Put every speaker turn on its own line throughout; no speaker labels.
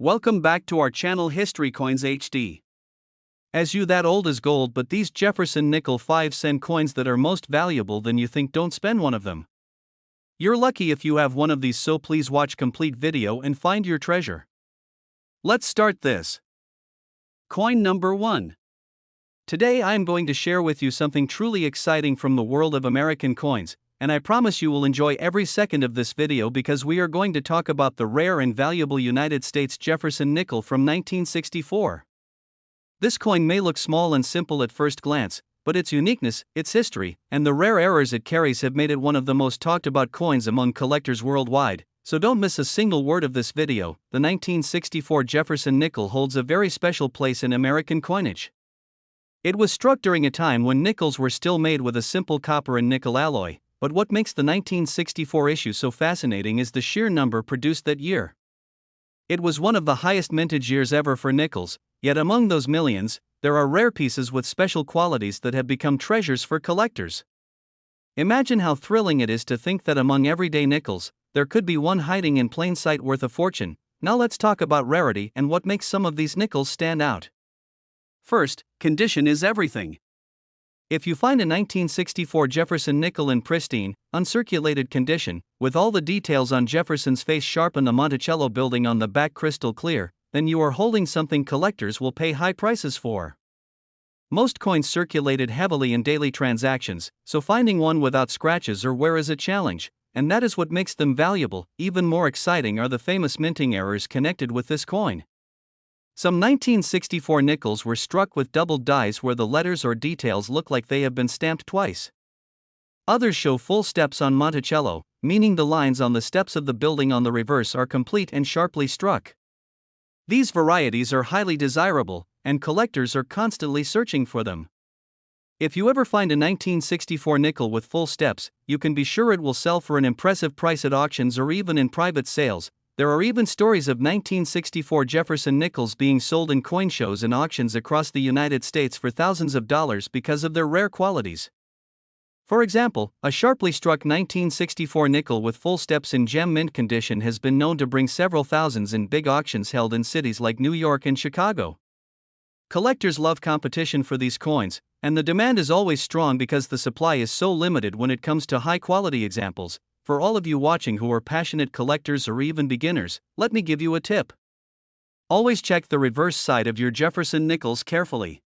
Welcome back to our channel History Coins HD. As you that old as gold, but these Jefferson Nickel 5-cent coins that are most valuable than you think, don't spend one of them. You're lucky if you have one of these, so please watch complete video and find your treasure. Let's start this. Coin number 1. Today I am going to share with you something truly exciting from the world of American coins, and I promise you will enjoy every second of this video because we are going to talk about the rare and valuable United States Jefferson Nickel from 1964. This coin may look small and simple at first glance, but its uniqueness, its history, and the rare errors it carries have made it one of the most talked about coins among collectors worldwide, so don't miss a single word of this video. The 1964 Jefferson Nickel holds a very special place in American coinage. It was struck during a time when nickels were still made with a simple copper and nickel alloy, but what makes the 1964 issue so fascinating is the sheer number produced that year. It was one of the highest mintage years ever for nickels, yet among those millions, there are rare pieces with special qualities that have become treasures for collectors. Imagine how thrilling it is to think that among everyday nickels, there could be one hiding in plain sight worth a fortune. Now let's talk about rarity and what makes some of these nickels stand out. First, condition is everything. If you find a 1964 Jefferson Nickel in pristine, uncirculated condition, with all the details on Jefferson's face sharp and the Monticello building on the back crystal clear, then you are holding something collectors will pay high prices for. Most coins circulated heavily in daily transactions, so finding one without scratches or wear is a challenge, and that is what makes them valuable. Even more exciting are the famous minting errors connected with this coin. Some 1964 nickels were struck with doubled dies where the letters or details look like they have been stamped twice. Others show full steps on Monticello, meaning the lines on the steps of the building on the reverse are complete and sharply struck. These varieties are highly desirable, and collectors are constantly searching for them. If you ever find a 1964 nickel with full steps, you can be sure it will sell for an impressive price at auctions or even in private sales. There are even stories of 1964 Jefferson nickels being sold in coin shows and auctions across the United States for thousands of dollars because of their rare qualities. For example, a sharply struck 1964 nickel with full steps in gem mint condition has been known to bring several thousands in big auctions held in cities like New York and Chicago. Collectors love competition for these coins, and the demand is always strong because the supply is so limited when it comes to high-quality examples. For all of you watching who are passionate collectors or even beginners, let me give you a tip. Always check the reverse side of your Jefferson nickels carefully.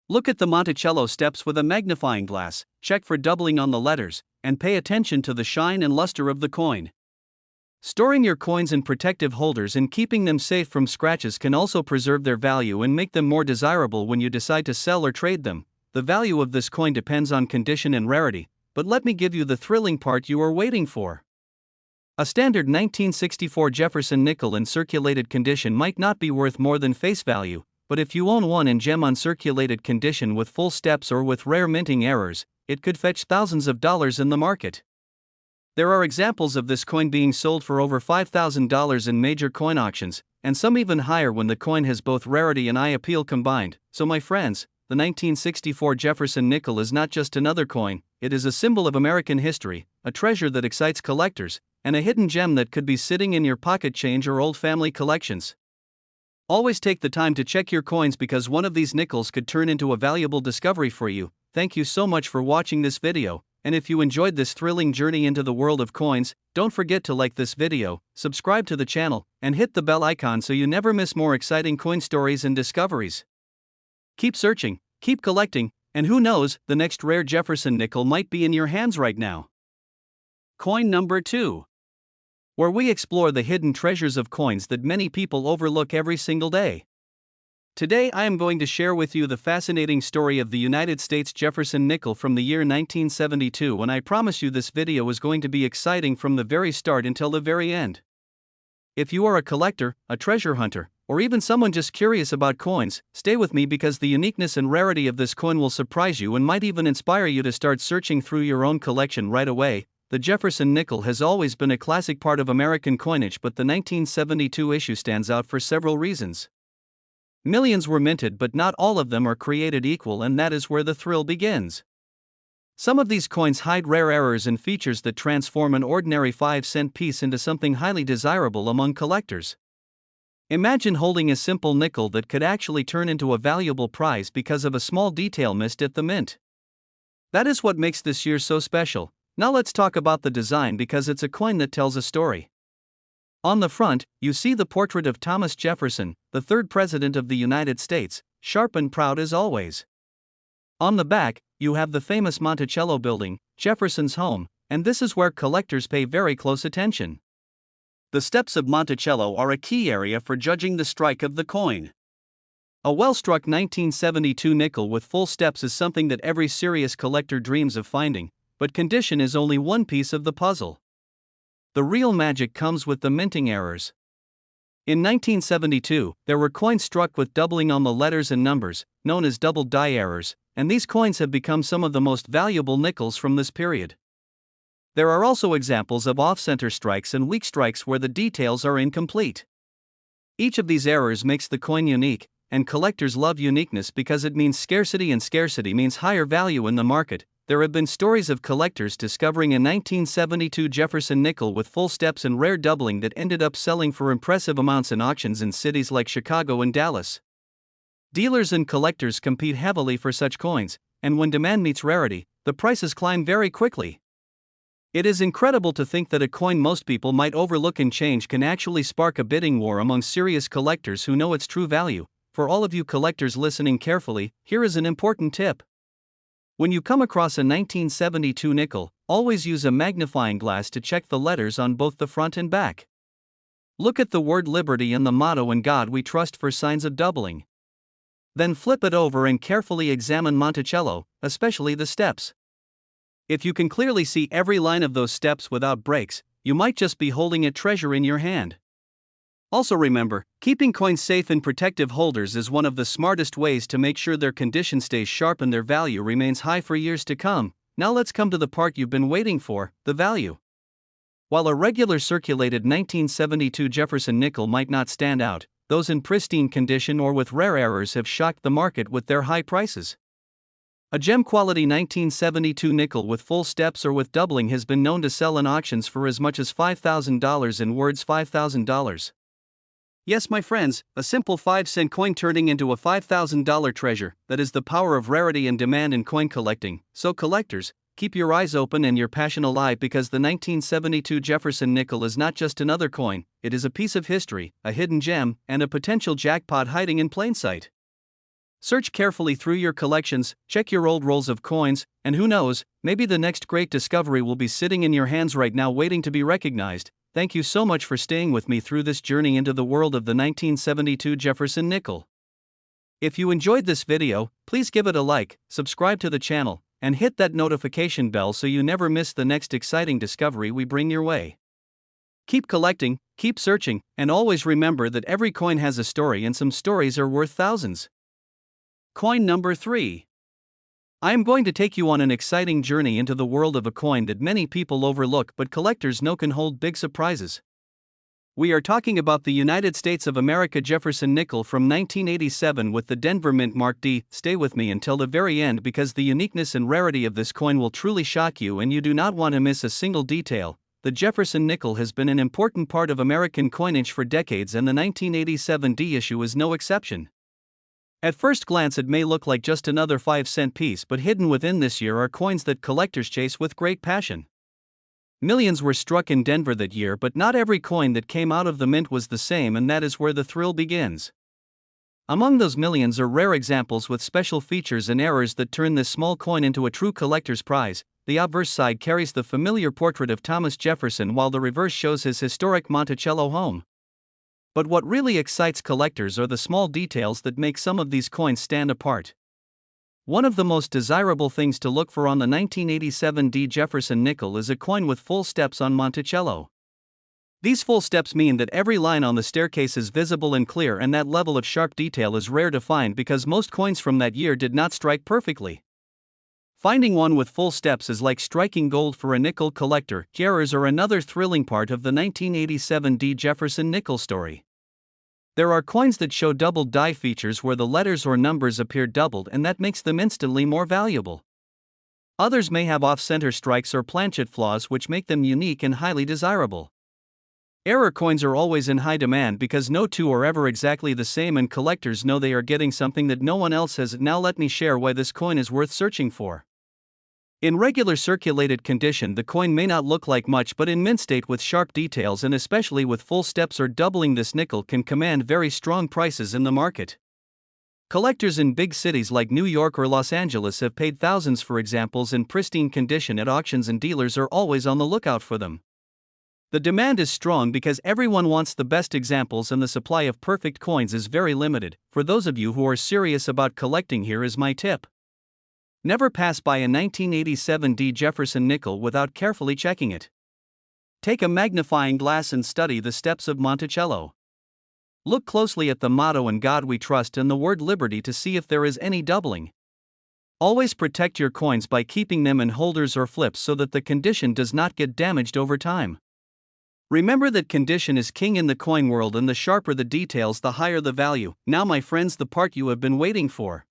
Look at the Monticello steps with a magnifying glass, check for doubling on the letters, and pay attention to the shine and luster of the coin. Storing your coins in protective holders and keeping them safe from scratches can also preserve their value and make them more desirable when you decide to sell or trade them. The value of this coin depends on condition and rarity, but let me give you the thrilling part you are waiting for. A standard 1964 Jefferson nickel in circulated condition might not be worth more than face value, but if you own one in gem uncirculated condition with full steps or with rare minting errors, it could fetch thousands of dollars in the market. There are examples of this coin being sold for over $5,000 in major coin auctions, and some even higher when the coin has both rarity and eye appeal combined. So my friends, the 1964 Jefferson Nickel is not just another coin, it is a symbol of American history, a treasure that excites collectors, and a hidden gem that could be sitting in your pocket change or old family collections. Always take the time to check your coins because one of these nickels could turn into a valuable discovery for you. Thank you so much for watching this video, and if you enjoyed this thrilling journey into the world of coins, don't forget to like this video, subscribe to the channel, and hit the bell icon so you never miss more exciting coin stories and discoveries. Keep searching, keep collecting, and who knows, the next rare Jefferson nickel might be in your hands right now. Coin number 2. Where we explore the hidden treasures of coins that many people overlook every single day. Today I am going to share with you the fascinating story of the United States Jefferson Nickel from the year 1972, and I promise you this video is going to be exciting from the very start until the very end. If you are a collector, a treasure hunter, or even someone just curious about coins, stay with me because the uniqueness and rarity of this coin will surprise you and might even inspire you to start searching through your own collection right away. The Jefferson Nickel has always been a classic part of American coinage, but the 1972 issue stands out for several reasons. Millions were minted, but not all of them are created equal, and that is where the thrill begins. Some of these coins hide rare errors and features that transform an ordinary 5-cent piece into something highly desirable among collectors. Imagine holding a simple nickel that could actually turn into a valuable prize because of a small detail missed at the mint. That is what makes this year so special. Now let's talk about the design because it's a coin that tells a story. On the front, you see the portrait of Thomas Jefferson, the third President of the United States, sharp and proud as always. On the back, you have the famous Monticello building, Jefferson's home, and this is where collectors pay very close attention. The steps of Monticello are a key area for judging the strike of the coin. A well-struck 1972 nickel with full steps is something that every serious collector dreams of finding, but condition is only one piece of the puzzle. The real magic comes with the minting errors. In 1972, there were coins struck with doubling on the letters and numbers, known as double die errors, and these coins have become some of the most valuable nickels from this period. There are also examples of off-center strikes and weak strikes where the details are incomplete. Each of these errors makes the coin unique, and collectors love uniqueness because it means scarcity, and scarcity means higher value in the market. There have been stories of collectors discovering a 1972 Jefferson nickel with full steps and rare doubling that ended up selling for impressive amounts in auctions in cities like Chicago and Dallas. Dealers and collectors compete heavily for such coins, and when demand meets rarity, the prices climb very quickly. It is incredible to think that a coin most people might overlook in change can actually spark a bidding war among serious collectors who know its true value. For all of you collectors listening carefully, here is an important tip. When you come across a 1972 nickel, always use a magnifying glass to check the letters on both the front and back. Look at the word Liberty and the motto "In God We Trust" for signs of doubling. Then flip it over and carefully examine Monticello, especially the steps. If you can clearly see every line of those steps without breaks, you might just be holding a treasure in your hand. Also remember, keeping coins safe in protective holders is one of the smartest ways to make sure their condition stays sharp and their value remains high for years to come. Now let's come to the part you've been waiting for, the value. While a regular circulated 1972 Jefferson nickel might not stand out, those in pristine condition or with rare errors have shocked the market with their high prices. A gem-quality 1972 nickel with full steps or with doubling has been known to sell in auctions for as much as $5,000, in words $5,000. Yes, my friends, a simple 5-cent coin turning into a $5,000 treasure. That is the power of rarity and demand in coin collecting. So collectors, keep your eyes open and your passion alive, because the 1972 Jefferson nickel is not just another coin, it is a piece of history, a hidden gem, and a potential jackpot hiding in plain sight. Search carefully through your collections, check your old rolls of coins, and who knows, maybe the next great discovery will be sitting in your hands right now waiting to be recognized. Thank you so much for staying with me through this journey into the world of the 1972 Jefferson nickel. If you enjoyed this video, please give it a like, subscribe to the channel, and hit that notification bell so you never miss the next exciting discovery we bring your way. Keep collecting, keep searching, and always remember that every coin has a story, and some stories are worth thousands. Coin number 3. I am going to take you on an exciting journey into the world of a coin that many people overlook but collectors know can hold big surprises. We are talking about the United States of America Jefferson nickel from 1987 with the Denver Mint Mark D. Stay with me until the very end because the uniqueness and rarity of this coin will truly shock you and you do not want to miss a single detail. The Jefferson nickel has been an important part of American coinage for decades, and the 1987 D issue is no exception. At first glance it may look like just another 5-cent piece, but hidden within this year are coins that collectors chase with great passion. Millions were struck in Denver that year, but not every coin that came out of the mint was the same, and that is where the thrill begins. Among those millions are rare examples with special features and errors that turn this small coin into a true collector's prize. The obverse side carries the familiar portrait of Thomas Jefferson while the reverse shows his historic Monticello home. But what really excites collectors are the small details that make some of these coins stand apart. One of the most desirable things to look for on the 1987 D Jefferson nickel is a coin with full steps on Monticello. These full steps mean that every line on the staircase is visible and clear, and that level of sharp detail is rare to find because most coins from that year did not strike perfectly. Finding one with full steps is like striking gold for a nickel collector. Errors are another thrilling part of the 1987 D Jefferson nickel story. There are coins that show doubled die features where the letters or numbers appear doubled, and that makes them instantly more valuable. Others may have off-center strikes or planchet flaws which make them unique and highly desirable. Error coins are always in high demand because no two are ever exactly the same and collectors know they are getting something that no one else has. Now let me share why this coin is worth searching for. In regular circulated condition, the coin may not look like much, but in mint state with sharp details and especially with full steps or doubling, this nickel can command very strong prices in the market. Collectors in big cities like New York or Los Angeles have paid thousands for examples in pristine condition at auctions, and dealers are always on the lookout for them. The demand is strong because everyone wants the best examples and the supply of perfect coins is very limited. For those of you who are serious about collecting, here is my tip. Never pass by a 1987 D Jefferson nickel without carefully checking it. Take a magnifying glass and study the steps of Monticello. Look closely at the motto "In God We Trust" and the word liberty to see if there is any doubling. Always protect your coins by keeping them in holders or flips so that the condition does not get damaged over time. Remember that condition is king in the coin world, and the sharper the details, the higher the value. Now, my friends, the part you have been waiting for.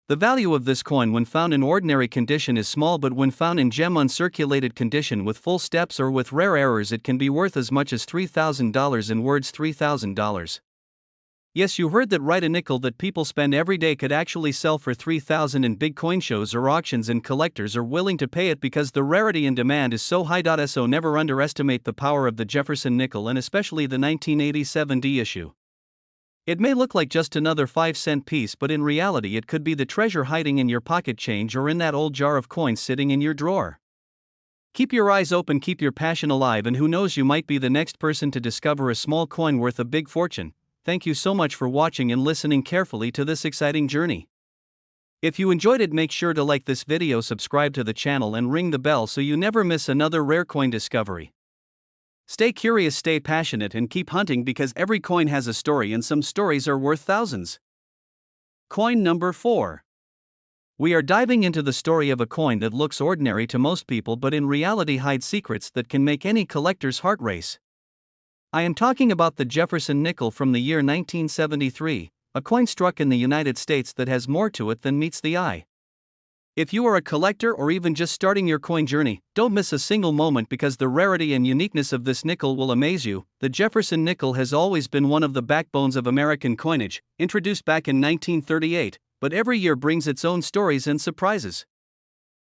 The value of this coin when found in ordinary condition is small, but when found in gem uncirculated condition with full steps or with rare errors, it can be worth as much as $3,000. In words, $3,000. Yes, you heard that right. A nickel that people spend every day could actually sell for $3,000 in big coin shows or auctions, and collectors are willing to pay it because the rarity and demand is so high. So never underestimate the power of the Jefferson nickel, and especially the 1987 D issue. It may look like just another 5-cent piece, but in reality it could be the treasure hiding in your pocket change or in that old jar of coins sitting in your drawer. Keep your eyes open, keep your passion alive, and who knows, you might be the next person to discover a small coin worth a big fortune. Thank you so much for watching and listening carefully to this exciting journey. If you enjoyed it, make sure to like this video, subscribe to the channel, and ring the bell so you never miss another rare coin discovery. Stay curious, stay passionate, and keep hunting, because every coin has a story and some stories are worth thousands. Coin number 4. We are diving into the story of a coin that looks ordinary to most people but in reality hides secrets that can make any collector's heart race. I am talking about the Jefferson nickel from the year 1973, a coin struck in the United States that has more to it than meets the eye. If you are a collector or even just starting your coin journey, don't miss a single moment, because the rarity and uniqueness of this nickel will amaze you. The Jefferson nickel has always been one of the backbones of American coinage, introduced back in 1938, but every year brings its own stories and surprises.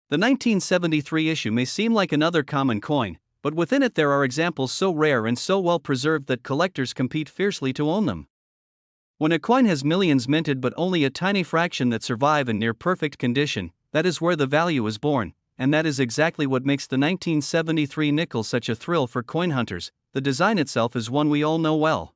The 1973 issue may seem like another common coin, but within it there are examples so rare and so well preserved that collectors compete fiercely to own them. When a coin has millions minted but only a tiny fraction that survive in near perfect condition, that is where the value is born, and that is exactly what makes the 1973 nickel such a thrill for coin hunters. The design itself is one we all know well.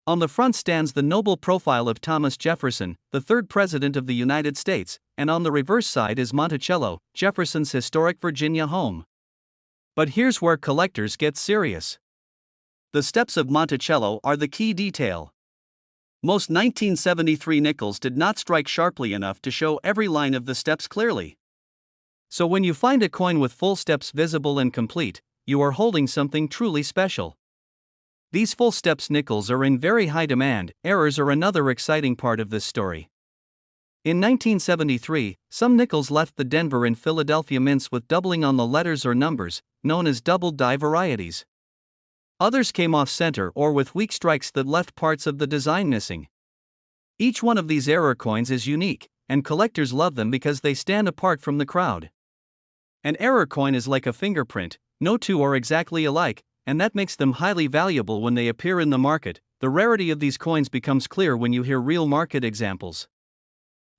On the front stands the noble profile of Thomas Jefferson, the third president of the United States, and on the reverse side is Monticello, Jefferson's historic Virginia home. But here's where collectors get serious. The steps of Monticello are the key detail. Most 1973 nickels did not strike sharply enough to show every line of the steps clearly. So when you find a coin with full steps visible and complete, you are holding something truly special. These full steps nickels are in very high demand. Errors are another exciting part of this story. In 1973, some nickels left the Denver and Philadelphia mints with doubling on the letters or numbers, known as double die varieties. Others came off center or with weak strikes that left parts of the design missing. Each one of these error coins is unique, and collectors love them because they stand apart from the crowd. An error coin is like a fingerprint, no two are exactly alike, and that makes them highly valuable when they appear in the market. The rarity of these coins becomes clear when you hear real market examples.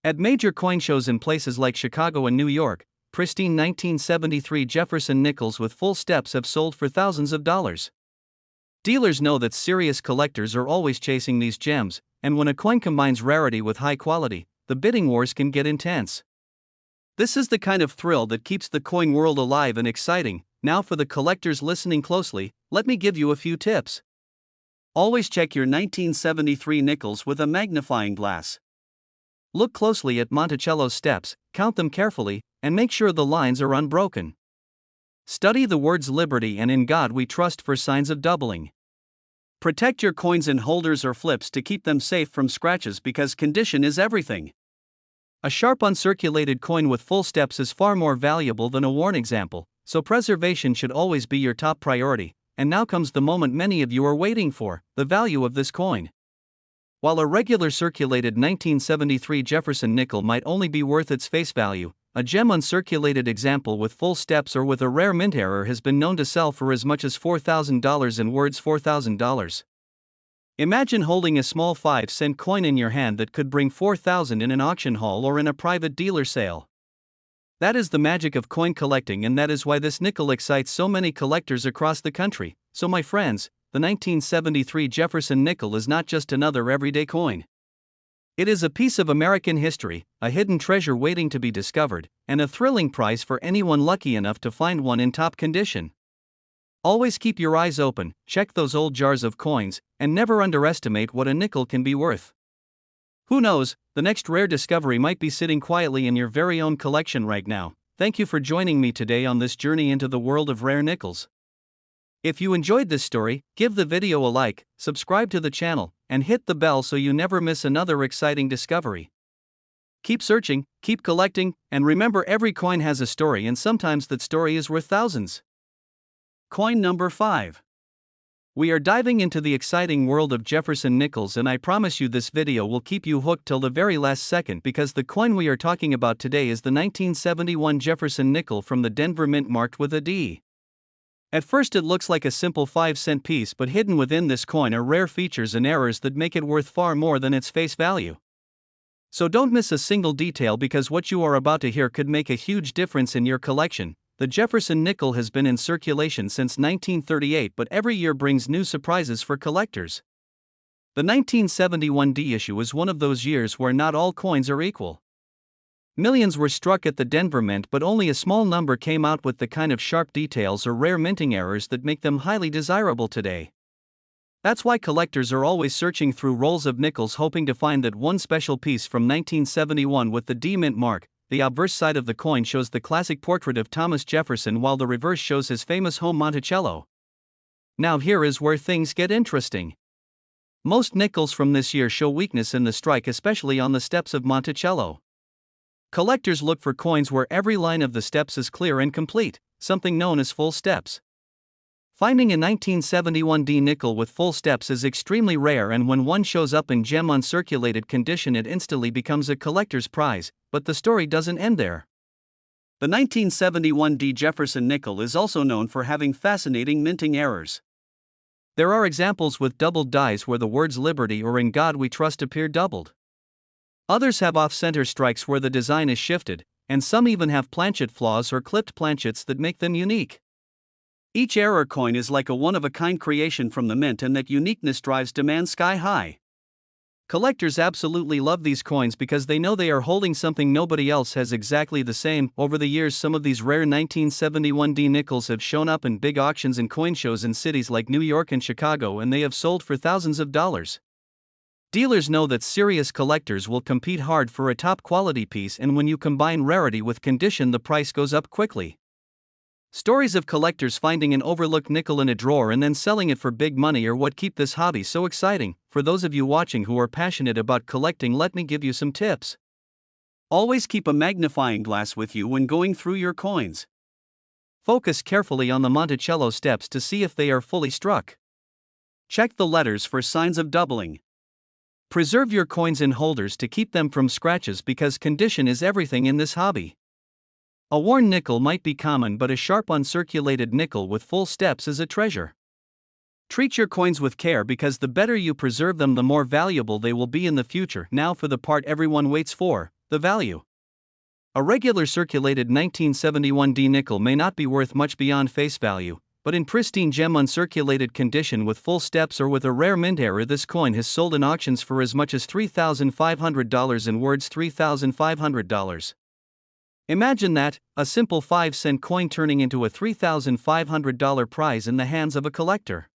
At major coin shows in places like Chicago and New York, pristine 1973 Jefferson nickels with full steps have sold for thousands of dollars. Dealers know that serious collectors are always chasing these gems, and when a coin combines rarity with high quality, the bidding wars can get intense. This is the kind of thrill that keeps the coin world alive and exciting. Now, for the collectors listening closely, let me give you a few tips. Always check your 1973 nickels with a magnifying glass. Look closely at Monticello's steps, count them carefully, and make sure the lines are unbroken. Study the words "Liberty" and "In God We Trust" for signs of doubling. Protect your coins in holders or flips to keep them safe from scratches, because condition is everything. A sharp uncirculated coin with full steps is far more valuable than a worn example, so preservation should always be your top priority. and now comes the moment many of you are waiting for: the value of this coin. While a regular circulated 1973 Jefferson nickel might only be worth its face value, a gem uncirculated example with full steps or with a rare mint error has been known to sell for as much as $4,000, in words $4,000. Imagine holding a small 5-cent coin in your hand that could bring $4,000 in an auction hall or in a private dealer sale. That is the magic of coin collecting, and that is why this nickel excites so many collectors across the country. So my friends, the 1973 Jefferson nickel is not just another everyday coin. It is a piece of American history, a hidden treasure waiting to be discovered, and a thrilling prize for anyone lucky enough to find one in top condition. Always keep your eyes open, check those old jars of coins, and never underestimate what a nickel can be worth. Who knows, the next rare discovery might be sitting quietly in your very own collection right now. Thank you for joining me today on this journey into the world of rare nickels. If you enjoyed this story, give the video a like, subscribe to the channel, and hit the bell so you never miss another exciting discovery. Keep searching, keep collecting, and remember, every coin has a story, and sometimes that story is worth thousands. Coin number 5. We are diving into the exciting world of Jefferson nickels, and I promise you this video will keep you hooked till the very last second, because the coin we are talking about today is the 1971 Jefferson nickel from the Denver Mint, marked with a D. At first it looks like a simple 5-cent piece, but hidden within this coin are rare features and errors that make it worth far more than its face value. So don't miss a single detail, because what you are about to hear could make a huge difference in your collection. The Jefferson nickel has been in circulation since 1938, but every year brings new surprises for collectors. The 1971 D issue is one of those years where not all coins are equal. Millions were struck at the Denver Mint, but only a small number came out with the kind of sharp details or rare minting errors that make them highly desirable today. That's why collectors are always searching through rolls of nickels, hoping to find that one special piece from 1971 with the D mint mark. The obverse side of the coin shows the classic portrait of Thomas Jefferson, while the reverse shows his famous home Monticello. Now here is where things get interesting. Most nickels from this year show weakness in the strike, especially on the steps of Monticello. Collectors look for coins where every line of the steps is clear and complete, something known as full steps. Finding a 1971 D nickel with full steps is extremely rare, and when one shows up in gem uncirculated condition, it instantly becomes a collector's prize. But the story doesn't end there. The 1971 D Jefferson nickel is also known for having fascinating minting errors. There are examples with doubled dies where the words "Liberty" or "In God We Trust" appear doubled. Others have off-center strikes where the design is shifted, and some even have planchet flaws or clipped planchets that make them unique. Each error coin is like a one-of-a-kind creation from the mint, and that uniqueness drives demand sky high. Collectors absolutely love these coins because they know they are holding something nobody else has exactly the same. Over the years, some of these rare 1971 D nickels have shown up in big auctions and coin shows in cities like New York and Chicago, and they have sold for thousands of dollars. Dealers know that serious collectors will compete hard for a top-quality piece, and when you combine rarity with condition, the price goes up quickly. Stories of collectors finding an overlooked nickel in a drawer and then selling it for big money are what keep this hobby so exciting. For those of you watching who are passionate about collecting, let me give you some tips. Always keep a magnifying glass with you when going through your coins. Focus carefully on the Monticello steps to see if they are fully struck. Check the letters for signs of doubling. Preserve your coins in holders to keep them from scratches, because condition is everything in this hobby. A worn nickel might be common, but a sharp uncirculated nickel with full steps is a treasure. Treat your coins with care, because the better you preserve them, the more valuable they will be in the future. Now for the part everyone waits for, the value. A regular circulated 1971 D nickel may not be worth much beyond face value, but in pristine gem uncirculated condition with full steps or with a rare mint error, this coin has sold in auctions for as much as $3,500, in words $3,500. Imagine that, a simple 5-cent coin turning into a $3,500 prize in the hands of a collector.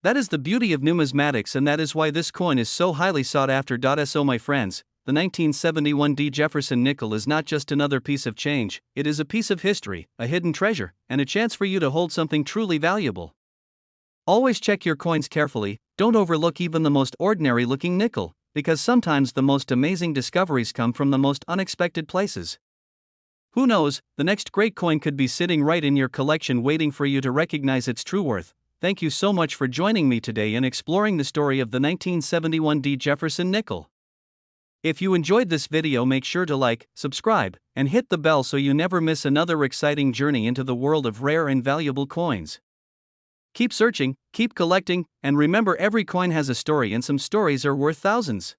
That is the beauty of numismatics, and that is why this coin is so highly sought after. So my friends, the 1971 D Jefferson nickel is not just another piece of change, it is a piece of history, a hidden treasure, and a chance for you to hold something truly valuable. Always check your coins carefully, don't overlook even the most ordinary looking nickel, because sometimes the most amazing discoveries come from the most unexpected places. Who knows, the next great coin could be sitting right in your collection waiting for you to recognize its true worth. Thank you so much for joining me today in exploring the story of the 1971 D Jefferson Nickel. If you enjoyed this video, make sure to like, subscribe, and hit the bell so you never miss another exciting journey into the world of rare and valuable coins. Keep searching, keep collecting, and remember, every coin has a story, and some stories are worth thousands.